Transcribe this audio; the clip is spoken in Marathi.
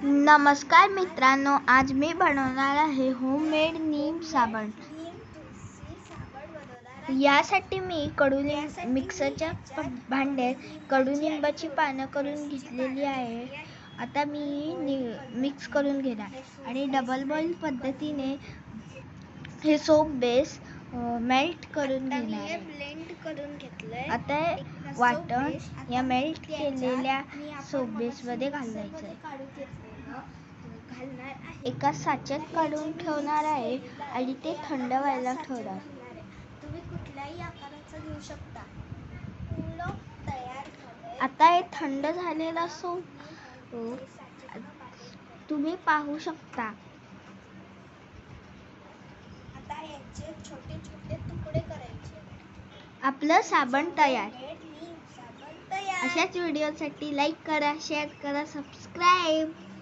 नमस्कार मित्रांनो, आज मी बनवणार आहे होममेड नीम साबण। यासाठी मी मिक्सरच्या भांड्यात कडुनिंबाची पानं करून घेतलेली आहे। आता मी मिक्स करून घेणार आणि डबल बॉईल पद्धतीने हे सोप बेस मेल्ट करून घेणार आहे। ब्लेंड करून घेतलंय। आता वाटण या मेल्ट केलेल्या सोप बेस मध्ये घालायचं आहे। एका साच्यात काढून ठेवणार आहे आणि ते थंड व्हायला ठेवणार। तुम्ही कुठल्याही आकाराचा घेऊ शकता। आता हे थंड झालेला सोप तुम्ही पाहू शकता। आता याचे छोटे छोटे तुकडे करायचे। आपलं साबण तयार। साबण तयार। अशाच व्हिडिओसाठी लाईक करा, शेअर करा, सबस्क्राईब